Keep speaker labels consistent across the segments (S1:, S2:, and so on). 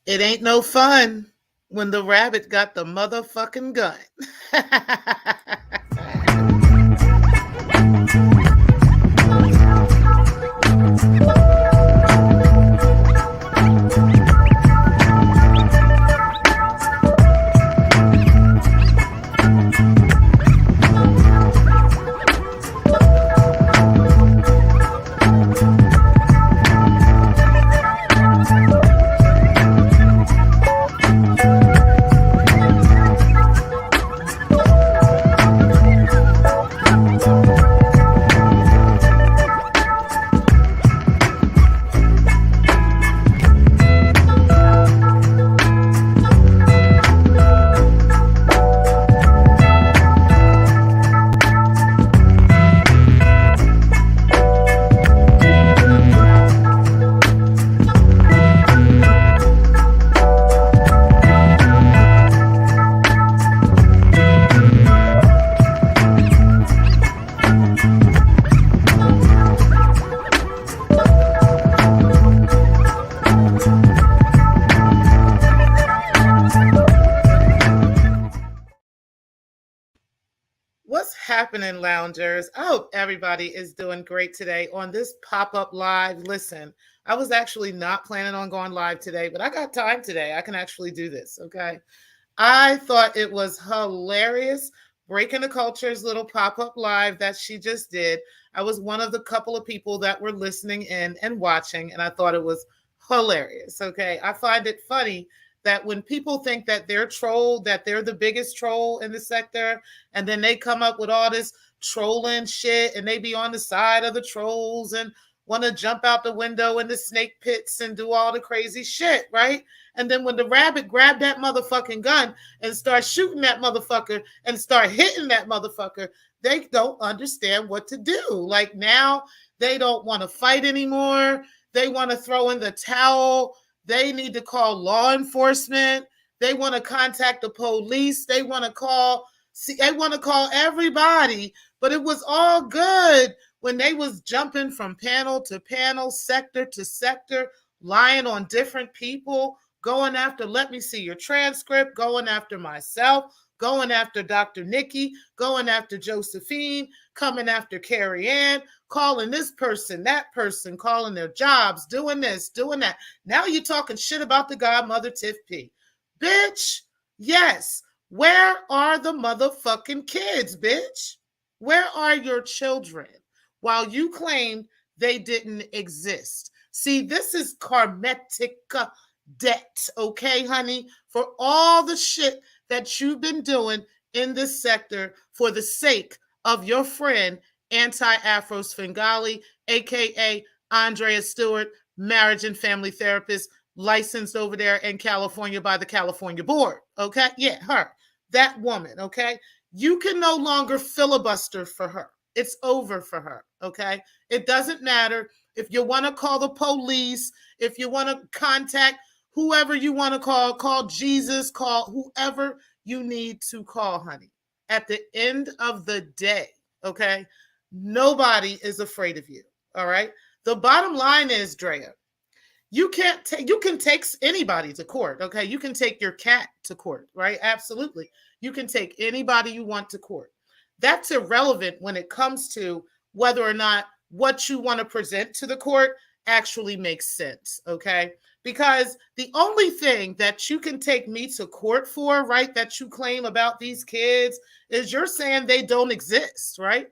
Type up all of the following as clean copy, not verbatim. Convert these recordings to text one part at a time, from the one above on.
S1: It ain't no fun when the rabbit got the motherfucking gun. What's happening, loungers? I hope everybody is doing great today on this pop up live. Listen, I was actually not planning on going live today, but I got time today. I can actually do this. Okay. I thought it was hilarious. Breaking the Culture's little pop up live that she just did. I was one of the couple of people that were listening in and watching, and I thought it was hilarious. Okay. I find it funny that when people think that they're trolled, that they're the biggest troll in the sector, and then they come up with all this trolling shit and they be on the side of the trolls and want to jump out the window in the snake pits and do all the crazy shit, right? And then when the rabbit grabbed that motherfucking gun and start shooting that motherfucker and start hitting that motherfucker, they don't understand what to do. Like now they don't want to fight anymore. They want to throw in the towel. They need to call law enforcement. They want to contact the police. They want to call everybody. But it was all good when they was jumping from panel to panel, sector to sector, lying on different people, going after, let me see your transcript, going after myself, going after Dr. Nikki, going after Josephine, coming after Carrie Ann, calling this person, that person, calling their jobs, doing this, doing that. Now you're talking shit about the godmother, Tiff P. Bitch, yes. Where are the motherfucking kids, bitch? Where are your children? While you claimed they didn't exist. See, this is karmic debt, okay, honey? For all the shit that you've been doing in this sector for the sake of your friend, Anti-Afro Svengali, aka Andrea Stewart, marriage and family therapist, licensed over there in California by the California board. Okay. Yeah, her. That woman. Okay. You can no longer filibuster for her. It's over for her. Okay. It doesn't matter if you want to call the police, if you want to contact whoever you want to call Jesus, call whoever you need to call, honey. At the end of the day, okay, nobody is afraid of you. All right. The bottom line is, Drea, you can take anybody to court. Okay. You can take your cat to court, right? Absolutely. You can take anybody you want to court. That's irrelevant when it comes to whether or not what you want to present to the court actually makes sense. Okay. Because the only thing that you can take me to court for, right, that you claim about these kids is you're saying they don't exist, right?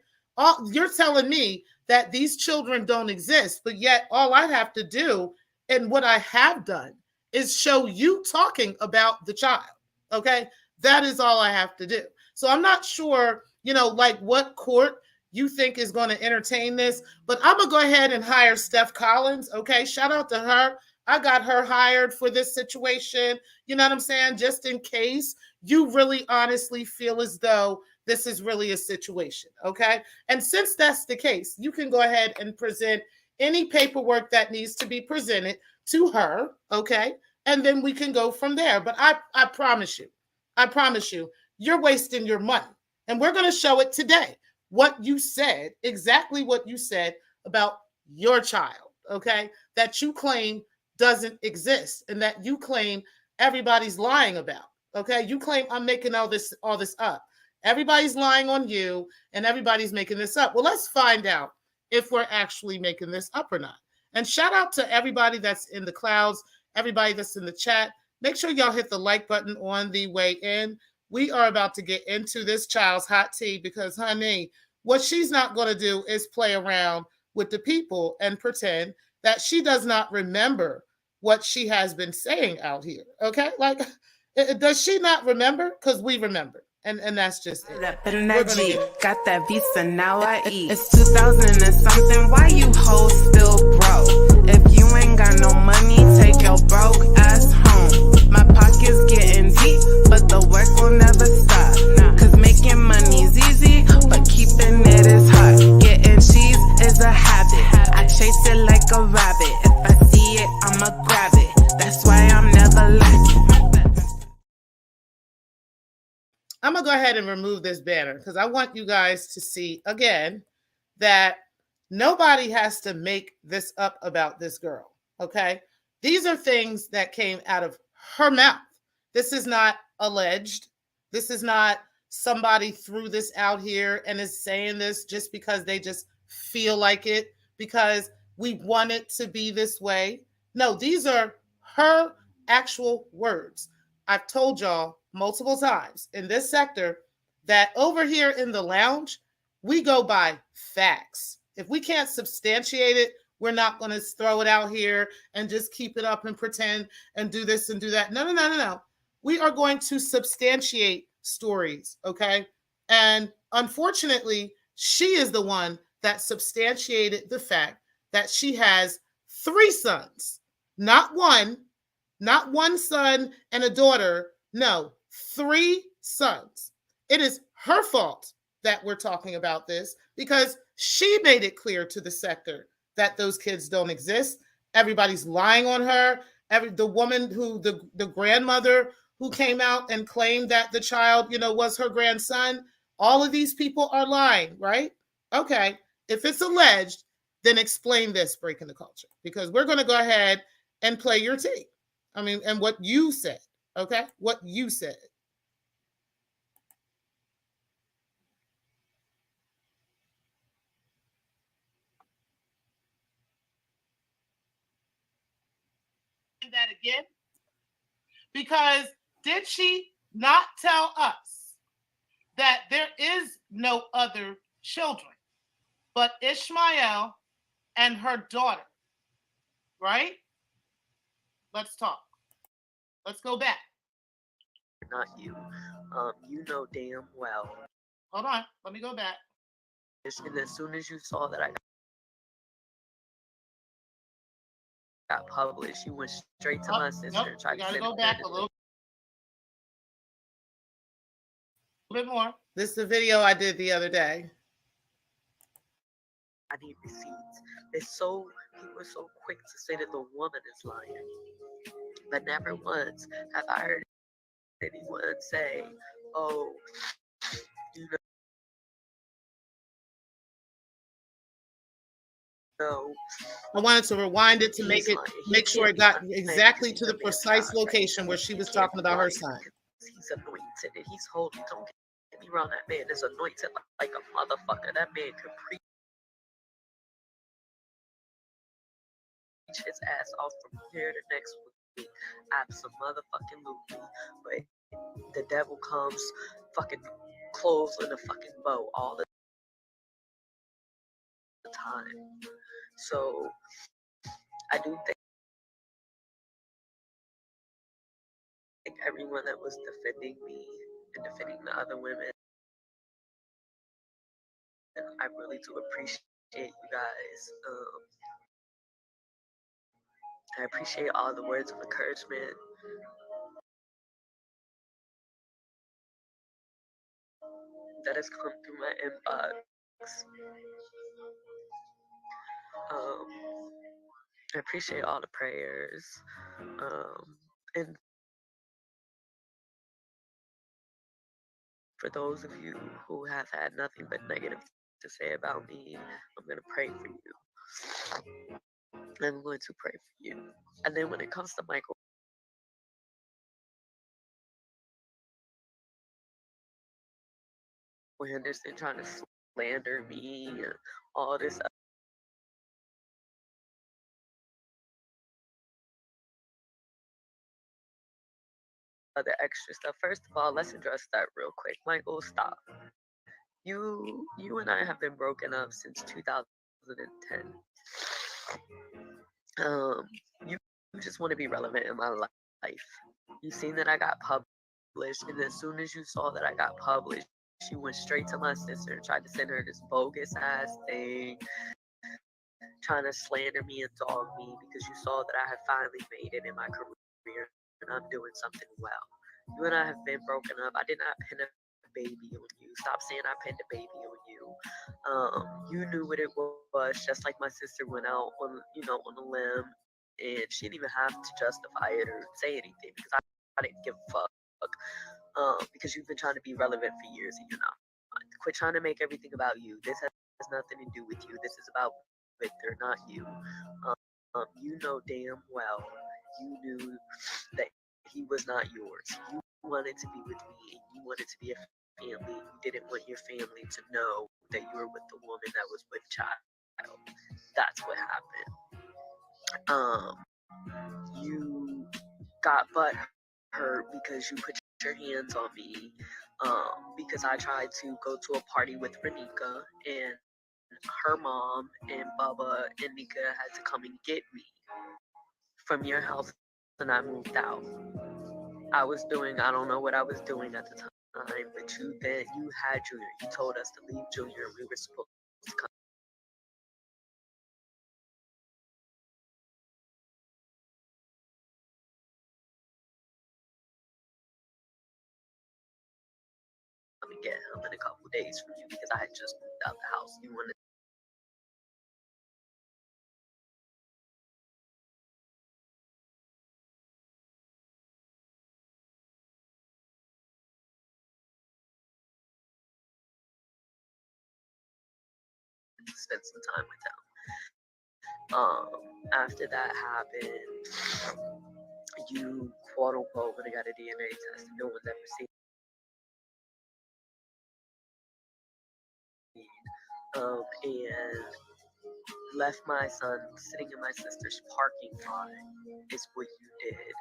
S1: You're telling me that these children don't exist, but yet all I have to do and what I have done is show you talking about the child, okay? That is all I have to do. So I'm not sure, like what court you think is going to entertain this, but I'm going to go ahead and hire Steph Collins, okay? Shout out to her. I got her hired for this situation. You know what I'm saying? Just in case you really honestly feel as though this is really a situation, okay? And since that's the case, you can go ahead and present any paperwork that needs to be presented to her, okay? And then we can go from there. But I promise you, you're wasting your money. And we're going to show it today. What you said, exactly what you said about your child, okay? That you claim doesn't exist and that you claim everybody's lying about. Okay, you claim I'm making all this up. Everybody's lying on you and everybody's making this up. Well, let's find out if we're actually making this up or not. And shout out to everybody that's in the clouds, everybody that's in the chat. Make sure y'all hit the like button on the way in. We are about to get into this child's hot tea because, honey, what she's not going to do is play around with the people and pretend that she does not remember what she has been saying out here. Okay? Like, does she not remember? Because we remember. And that's just it.
S2: Up in that Jeep, got that visa, now I eat. It's 2000 and something, why you hoes still broke? If you ain't got no money, take your broke ass home. My pocket's getting deep, but the work will never stop. Cause making money's easy, but keeping it is hard. Getting cheese is a habit, I chase it like a rabbit. If I see it, I'ma grab it, that's why I'm never lacking.
S1: I'm going to go ahead and remove this banner because I want you guys to see again that nobody has to make this up about this girl. Okay. These are things that came out of her mouth. This is not alleged. This is not somebody threw this out here and is saying this just because they just feel like it, because we want it to be this way. No, these are her actual words. I've told y'all multiple times in this sector that over here in the lounge, we go by facts. If we can't substantiate it, we're not going to throw it out here and just keep it up and pretend and do this and do that. No. We are going to substantiate stories, okay? And unfortunately, she is the one that substantiated the fact that she has 3 sons, not one son and a daughter. No, 3 sons. It is her fault that we're talking about this because she made it clear to the sector that those kids don't exist. Everybody's lying on her. The woman who, the grandmother who came out and claimed that the child, was her grandson. All of these people are lying, right? Okay. If it's alleged, then explain this, Breaking the Culture, because we're going to go ahead and play your tape. I mean, and what you said, okay? What you said. That again? Because did she not tell us that there is no other children but Ishmael and her daughter? Right? Let's talk. Let's go back.
S3: Not you. You know damn well.
S1: Hold on. Let me go back.
S3: And as soon as you saw that I got published, you went straight to my sister and tried to send
S1: go back a little bit more. This is the video I did the other day.
S3: I need receipts. People are so quick to say that the woman is lying, but never once have I heard anyone say, "Oh, you know."
S1: I wanted to rewind it to make sure it got exactly to the precise location where she was talking about her son.
S3: He's anointed and he's holy. Don't get me wrong, that man is anointed like a motherfucker. That man can preach his ass off from here to next week. Absolutely. But the devil comes fucking clothes in a fucking bow all the time. So I do think everyone that was defending me and defending the other women, and I really do appreciate you guys. I appreciate all the words of encouragement. That has come through my inbox. I appreciate all the prayers. And for those of you who have had nothing but negative to say about me, I'm going to pray for you. I'm going to pray for you. And then when it comes to Michael Henderson trying to slander me and all this other extra stuff. First of all, let's address that real quick. Michael, stop. You and I have been broken up since 2010. You just want to be relevant in my life. You seen that I got published, and as soon as you saw that I got published, you went straight to my sister and tried to send her this bogus ass thing, trying to slander me and dog me because you saw that I had finally made it in my career and I'm doing something well. You and I have been broken up. I did not pin a baby on you. Stop saying I pinned a baby on you. You knew what it was, just like my sister went out on, on a limb, and she didn't even have to justify it or say anything because I didn't give a fuck. Because you've been trying to be relevant for years and you're not. Quit trying to make everything about you. This has nothing to do with you. This is about Victor, not you. You know damn well you knew that he was not yours. You wanted to be with me and you wanted to be a family. You didn't want your family to know that you were with the woman that was with child. That's what happened. You got butt hurt because you put your hands on me. Because I tried to go to a party with Renika and her mom and Bubba and Nika had to come and get me from your house and I moved out. I don't know what I was doing at the time, but you had Junior. You told us to leave Junior and we were supposed to come and get him in a couple days from you because I had just moved out the house. You wanted to spend some time with him. After that happened, you quote unquote when I got a DNA test. No one's ever seen. And left my son sitting in my sister's parking lot is what you did.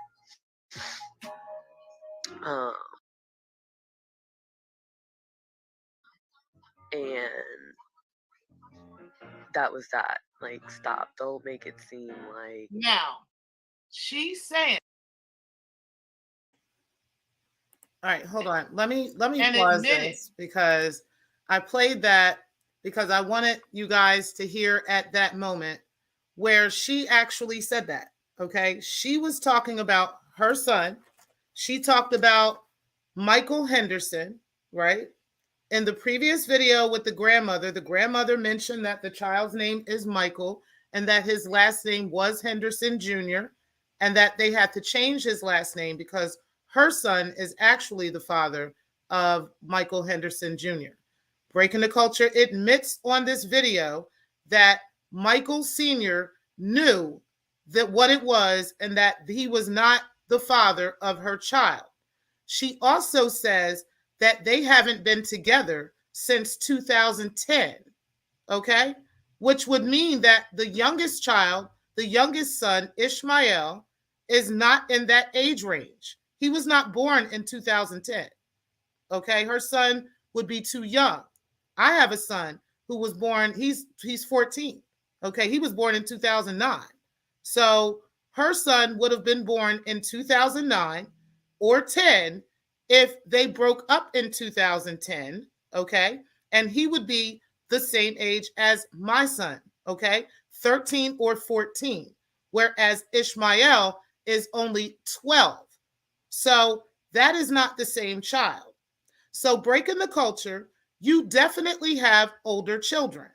S3: And that was that. Like, stop. Don't make it seem like.
S1: Now, she's saying. All right, hold on. Let me pause this because I played that because I wanted you guys to hear at that moment where she actually said that. Okay, she was talking about her son. She talked about Michael Henderson, right? In the previous video with the grandmother mentioned that the child's name is Michael and that his last name was Henderson Jr. and that they had to change his last name because her son is actually the father of Michael Henderson Jr. Breaking the Culture admits on this video that Michael Sr. knew that what it was and that he was not the father of her child. She also says that they haven't been together since 2010, okay? Which would mean that the youngest child, the youngest son, Ishmael, is not in that age range. He was not born in 2010, okay? Her son would be too young. I have a son who was born, he's 14, okay? He was born in 2009. So her son would have been born in 2009 or 10 if they broke up in 2010, okay? And he would be the same age as my son, okay? 13 or 14, whereas Ishmael is only 12. So that is not the same child. So breaking the culture, you definitely have older children.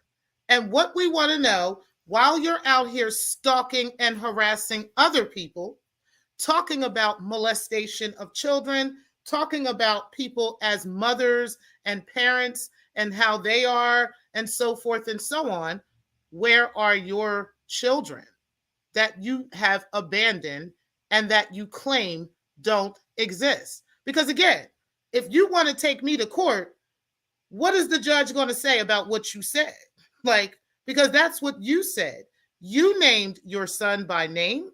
S1: And what we want to know, while you're out here stalking and harassing other people, talking about molestation of children, talking about people as mothers and parents and how they are and so forth and so on, where are your children? that you have abandoned and that you claim don't exist. Because again, if you want to take me to court, what is the judge going to say about what you said? Like, because that's what you said. You named your son by name.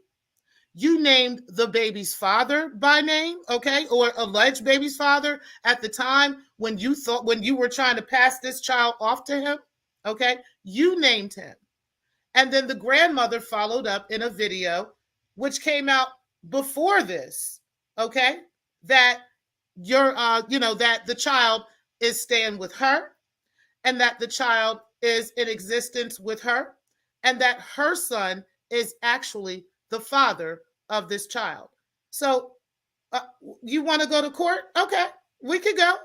S1: You named the baby's father by name, okay, or alleged baby's father at the time when you were trying to pass this child off to him, okay? You named him. And then the grandmother followed up in a video which came out before this, okay? That that the child is staying with her, and that the child is in existence with her, and that her son is actually the father of this child. So you want to go to court? Okay, we could go.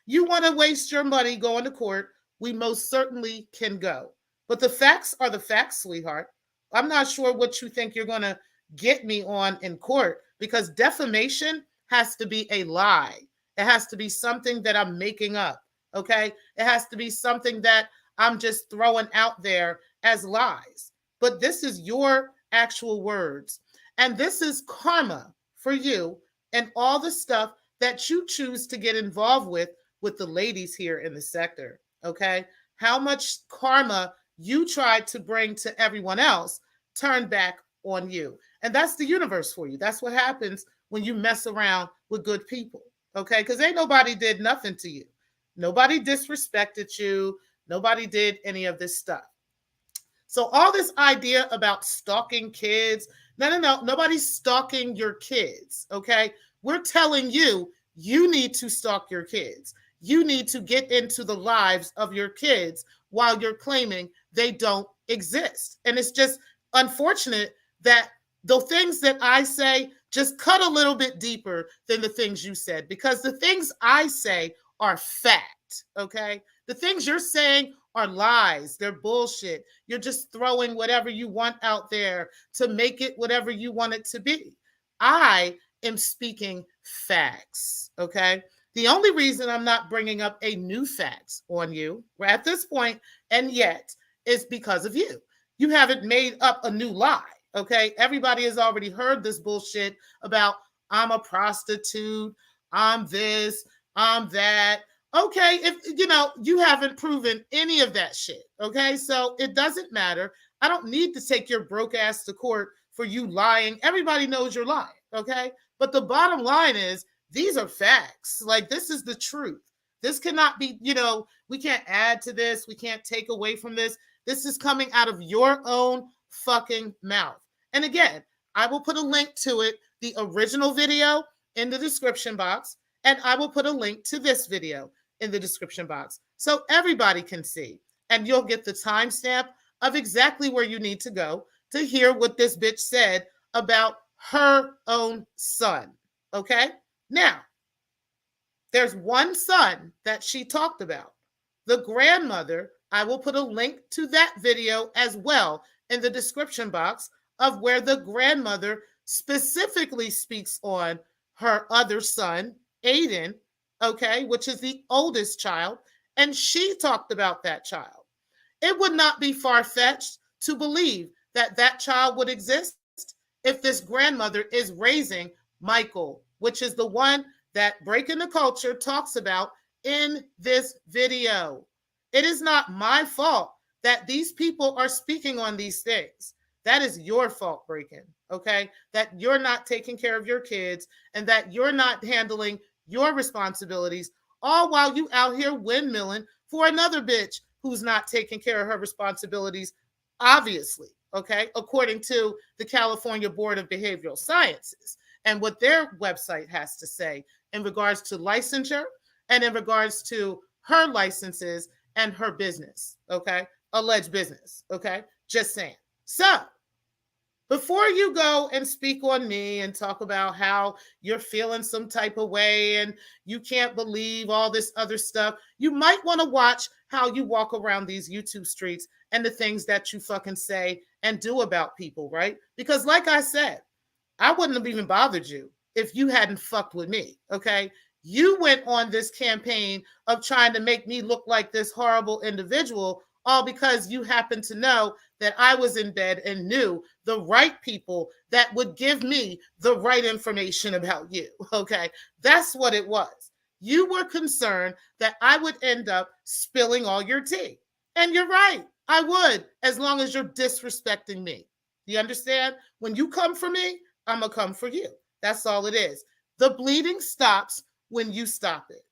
S1: You want to waste your money going to court? We most certainly can go. But the facts are the facts, sweetheart. I'm not sure what you think you're going to get me on in court, because defamation has to be a lie. It has to be something that I'm making up, okay? It has to be something that I'm just throwing out there as lies. But this is your actual words. And this is karma for you and all the stuff that you choose to get involved with the ladies here in the sector, okay? How much karma you tried to bring to everyone else turned back on you. And that's the universe for you. That's what happens when you mess around with good people, okay? Because ain't nobody did nothing to you. Nobody disrespected you. Nobody did any of this stuff. So all this idea about stalking kids, no. Nobody's stalking your kids, okay? We're telling you, you need to stalk your kids. You need to get into the lives of your kids while you're claiming they don't exist. And it's just unfortunate that the things that I say just cut a little bit deeper than the things you said, because the things I say are fact, okay? The things you're saying are lies. They're bullshit. You're just throwing whatever you want out there to make it whatever you want it to be. I am speaking facts, okay? The only reason I'm not bringing up a new facts on you at this point and yet is because of you. You haven't made up a new lie, okay? Everybody has already heard this bullshit about I'm a prostitute, I'm this, I'm that. Okay, if you haven't proven any of that shit, okay? So it doesn't matter. I don't need to take your broke ass to court for you lying. Everybody knows you're lying, okay? But the bottom line is, these are facts. Like, this is the truth. This cannot be, we can't add to this. We can't take away from this. This is coming out of your own fucking mouth. And again, I will put a link to it, the original video, in the description box. And I will put a link to this video in the description box so everybody can see. And you'll get the timestamp of exactly where you need to go to hear what this bitch said about her own son. Okay? Now, there's one son that she talked about. The grandmother, I will put a link to that video as well in the description box of where the grandmother specifically speaks on her other son, Aiden, okay, which is the oldest child, and she talked about that child. It would not be far-fetched to believe that that child would exist if this grandmother is raising Michael, which is the one that Breaking the Culture talks about in this video. It is not my fault that these people are speaking on these things. That is your fault, Breaking, okay? That you're not taking care of your kids and that you're not handling your responsibilities, all while you out here windmilling for another bitch who's not taking care of her responsibilities, obviously, okay, according to the California Board of Behavioral Sciences and what their website has to say in regards to licensure and in regards to her licenses and her business, okay, alleged business, okay, just saying. So, before you go and speak on me and talk about how you're feeling some type of way and you can't believe all this other stuff, you might want to watch how you walk around these YouTube streets and the things that you fucking say and do about people, right? Because like I said, I wouldn't have even bothered you if you hadn't fucked with me, okay? You went on this campaign of trying to make me look like this horrible individual all because you happen to know that I was in bed and knew the right people that would give me the right information about you. Okay, that's what it was. You were concerned that I would end up spilling all your tea. And you're right, I would, as long as you're disrespecting me. You understand? When you come for me, I'm going to come for you. That's all it is. The bleeding stops when you stop it.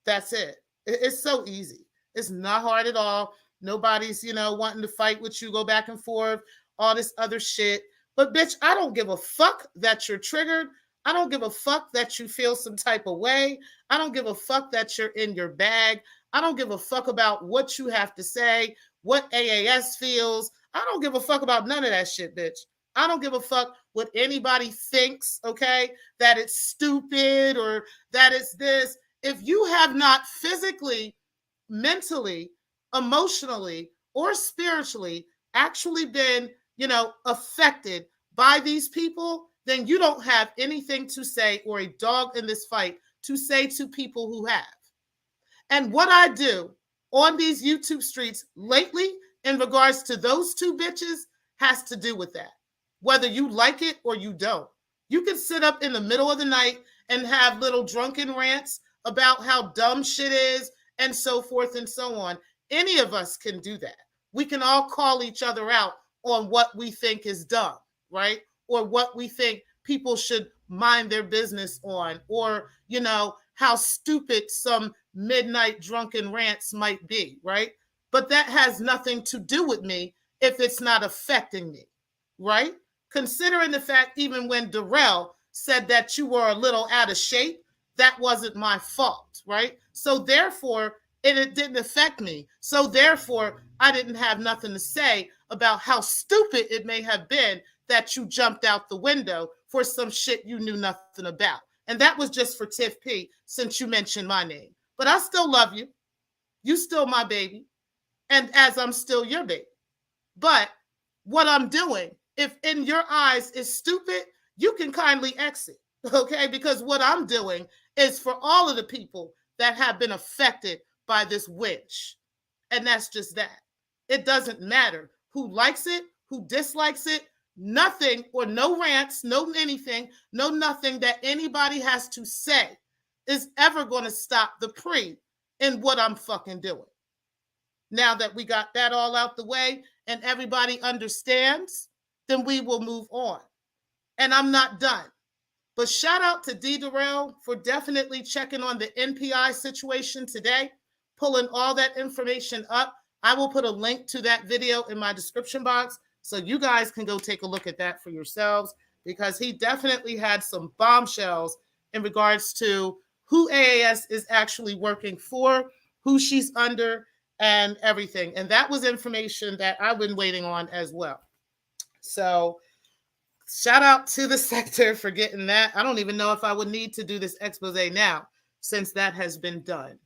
S1: That's it. It's so easy. It's not hard at all. Nobody's, wanting to fight with you, go back and forth, all this other shit. But bitch, I don't give a fuck that you're triggered. I don't give a fuck that you feel some type of way. I don't give a fuck that you're in your bag. I don't give a fuck about what you have to say, what AAS feels. I don't give a fuck about none of that shit, bitch. I don't give a fuck what anybody thinks, okay? That it's stupid or that it's this. If you have not physically, mentally, emotionally, or spiritually actually been, affected by these people, then you don't have anything to say or a dog in this fight to say to people who have. And what I do on these YouTube streets lately in regards to those two bitches has to do with that. Whether you like it or you don't. You can sit up in the middle of the night and have little drunken rants about how dumb shit is and so forth and so on. Any of us can do that. We can all call each other out on what we think is dumb, right? Or what we think people should mind their business on, or, how stupid some midnight drunken rants might be, right? But that has nothing to do with me if it's not affecting me, right? Considering the fact, even when DERRELL said that you were a little out of shape, that wasn't my fault, right? So therefore, it didn't affect me. So therefore, I didn't have nothing to say about how stupid it may have been that you jumped out the window for some shit you knew nothing about. And that was just for Tiff P, since you mentioned my name. But I still love you. You still my baby. And as I'm still your baby. But what I'm doing, if in your eyes is stupid, you can kindly exit, okay? Because what I'm doing is for all of the people that have been affected by this witch. And that's just that. It doesn't matter who likes it, who dislikes it, nothing, or no rants, no anything, no nothing that anybody has to say is ever going to stop the pre in what I'm fucking doing. Now that we got that all out the way and everybody understands, then we will move on. And I'm not done. But shout out to DERRELL for definitely checking on the NPI situation today, pulling all that information up. I will put a link to that video in my description box so you guys can go take a look at that for yourselves, because he definitely had some bombshells in regards to who AAS is actually working for, who she's under, and everything. And that was information that I've been waiting on as well. So shout out to the sector for getting that. I don't even know if I would need to do this expose now, since that has been done.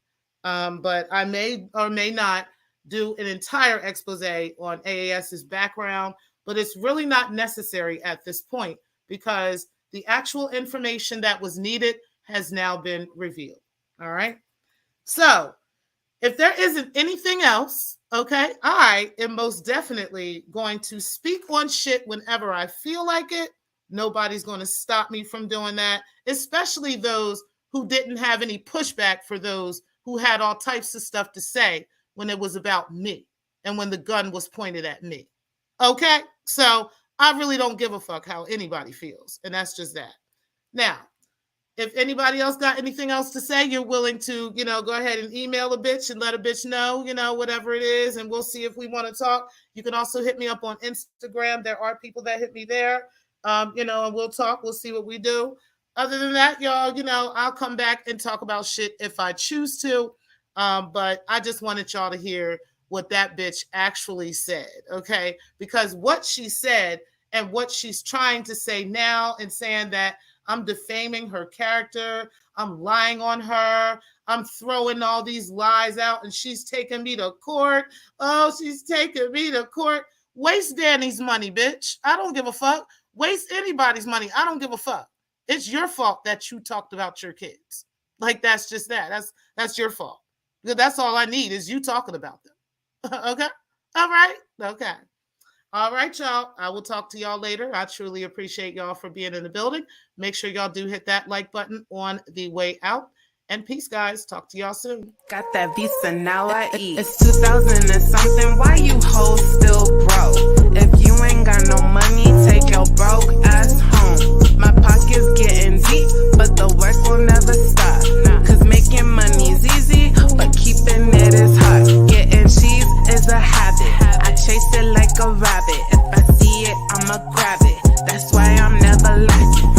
S1: But I may or may not do an entire expose on AAS's background, but it's really not necessary at this point because the actual information that was needed has now been revealed. All right. So if there isn't anything else, okay, I am most definitely going to speak on shit whenever I feel like it. Nobody's going to stop me from doing that, especially those who didn't have any pushback for those who had all types of stuff to say when it was about me and when the gun was pointed at me. Okay? So I really don't give a fuck how anybody feels. And that's just that. Now, if anybody else got anything else to say, you're willing to, go ahead and email a bitch and let a bitch know, whatever it is, and we'll see if we want to talk. You can also hit me up on Instagram. There are people that hit me there, and we'll talk. We'll see what we do. Other than that, y'all, I'll come back and talk about shit if I choose to. But I just wanted y'all to hear what that bitch actually said, okay? Because what she said and what she's trying to say now and saying that I'm defaming her character, I'm lying on her, I'm throwing all these lies out, and she's taking me to court. Oh, she's taking me to court. Waste Danny's money, bitch. I don't give a fuck. Waste anybody's money. I don't give a fuck. It's your fault that you talked about your kids. Like, that's just that. That's your fault. Because that's all I need is you talking about them. Okay. All right. Okay. All right, y'all. I will talk to y'all later. I truly appreciate y'all for being in the building. Make sure y'all do hit that like button on the way out. And peace, guys. Talk to y'all soon.
S2: Got that visa, now I eat. It's 2000 and something, why you hoes still broke? If you ain't got no money, take your broke ass home. My pocket's getting deep, but the work will never stop. Cause making money's easy, but keeping it is hard. Getting cheese is a habit, I chase it like a rabbit. If I see it, I'ma grab it, that's why I'm never lacking.